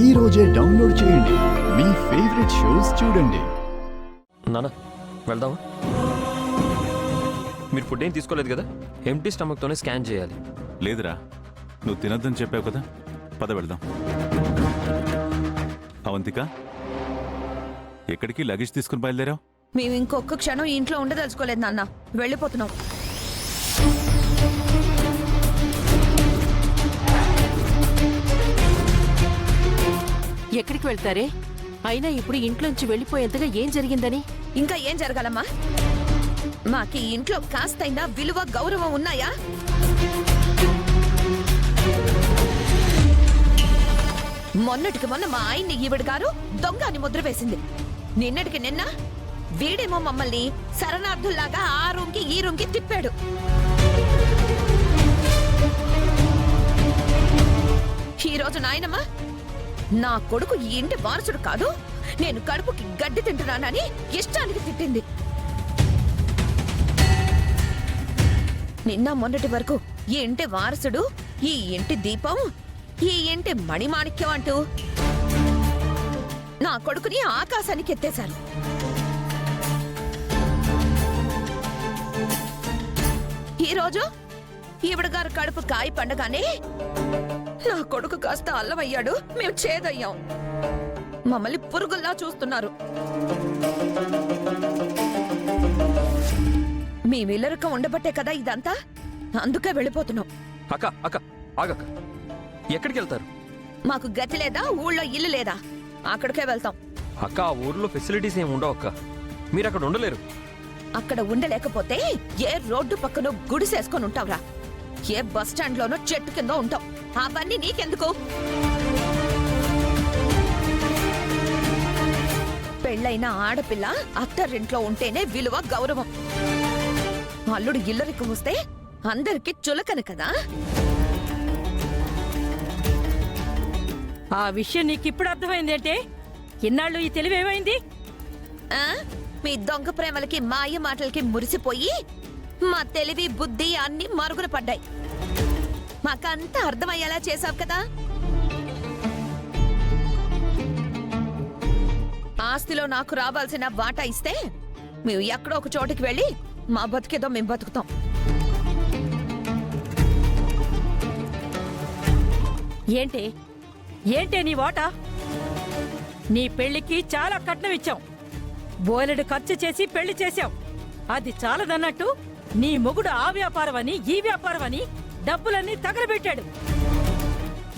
ఈ రోజే డౌన్లోడ్ చేయండి. మీ ఫేవరెట్ షోస్ చూడండి. నాన్న వెళ్దామా? మీరు ఫుడ్ ఏం తీసుకోలేదు కదా? ఎంటీ స్టమక్తోనే స్కాన్ చేయాలి. లేదురా, నువ్వు తినొద్దని చెప్పావు కదా, పద వెళ్దాం. అవంతిక, ఎక్కడికి లగేజ్ తీసుకుని బయలుదేరావు? మేము ఇంకొక క్షణం ఇంట్లో ఉండదలుచుకోలేదు నాన్న, వెళ్ళిపోతున్నాం. ఎక్కడికి వెళ్తారే? అయినా ఇప్పుడు ఇంట్లోంచి వెళ్ళిపోయేంతగా ఏం జరిగిందని? ఇంకా ఏం జరగాలమ్మా? మాకి ఇంట్లో కాస్తైనా విలువ గౌరవం ఉన్నాయా? మొన్నటికి మొన్న మా ఆయన్ని ఈవిడ గారు దొంగ అని ముద్ర వేసింది. నిన్నటికి నిన్న వీడేమో మమ్మల్ని శరణార్థుల్లాగా ఆ రూమ్కి ఈ రూమ్కి తిప్పాడు. ఈరోజు నాయనమ్మా, నా కొడుకు ఈ ఇంటి వారసుడు కాదు, నేను కడుపుకి గడ్డి తింటున్నానని ఇష్టానికి తిట్టింది. నిన్న మొన్నటి వరకు ఈ ఇంటి వారసుడు, ఈ ఇంటి దీపం, ఈ ఇంటి మణిమాణిక్యం అంటూ నా కొడుకుని ఆకాశానికి ఎత్తేశారు. ఈరోజు ఈవిడ గారు కడుపు కాయ పండగానే నా కొడుకు కాస్త అల్లమయ్యాడు, మేము చేదయ్యాం. మమ్మల్ని పురుగుల్లా చూస్తున్నారు. మీ విల్లరకం ఉండబట్టే కదా ఇదంతా, అందుకే వెళ్ళిపోతున్నాం. అక్క అక్క ఆగక్క, ఎక్కడికి వెళ్తారు? మాకు గతి లేదా, ఊళ్ళో ఇల్లు లేదా, అక్కడికే వెళ్తాం. అక్క, ఆ ఊర్లో ఫెసిలిటీస్ ఏమి ఉండవు అక్క, మీరు అక్కడ ఉండలేరు. అక్కడ ఉండలేకపోతే ఏ రోడ్డు పక్కన గుడిసేసుకొని ఉంటావురా, ఏ బస్ స్టాండ్ లోనో చెట్టు కింద ఉంటావు. అవన్నీ నీకెందుకు? పెళ్ళైన ఆడపిల్ల అత్తారింట్లో ఉంటేనే విలువ గౌరవం. అల్లుడు ఇల్లరికి వస్తే అందరికి చులకన కదా. ఆ విషయం నీకిప్పుడు అర్థమైందేంటే? ఇన్నాళ్ళు ఈ తెలివేమైంది? మీ దొంగ ప్రేమలకి మాయ మాటలకి మురిసిపోయి మా తెలివి బుద్ధి అన్ని మరుగున పడ్డాయి. మాకంతా అర్థమయ్యేలా చేశావు కదా. ఆస్తిలో నాకు రావాల్సిన వాటా ఇస్తే మేము ఎక్కడో ఒక చోటికి వెళ్ళి మా బతికేదో మేము బతుకుతాం. ఏంటే ఏంటే నీ వాటా? నీ పెళ్లికి చాలా కట్నం ఇచ్చాం, బోలెడు ఖర్చు చేసి పెళ్లి చేశాం. అది చాలదన్నట్టు నీ మొగుడు ఆ వ్యాపారం అని ఈ వ్యాపారం అని డబ్బులన్నీ తగలబెట్టాడు.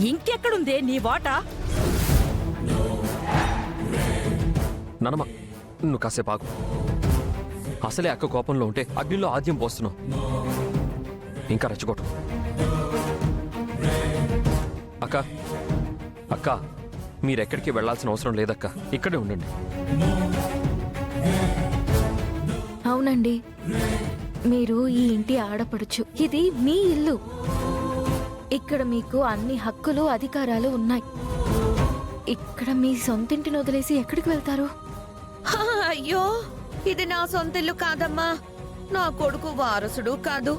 ఇంకెక్కడుందే నీ వాటా? నానమ్మ, నువ్వు కాసేపు ఆగు. అసలే అక్క కోపంలో ఉంటే అగ్నిలో ఆద్యం పోస్తున్నావు, ఇంకా రెచ్చగొట్టు. అక్క అక్క, మీరెక్కడికి వెళ్లాల్సిన అవసరం లేదక్క, ఇక్కడే ఉండండి. అవునండి, మీరు ఈ ఇంటి ఆడపడుచు, ఇది మీ ఇల్లు. ఇక్కడ మీకు అన్ని హక్కులు అధికారాలు ఉన్నాయి. ఇక్కడ మీ సొంతింటిని వదిలేసి ఎక్కడికి వెళ్తారు? అయ్యో, ఇది నా సొంతిల్లు కాదమ్మా, నా కొడుకు వారసుడు కాదు.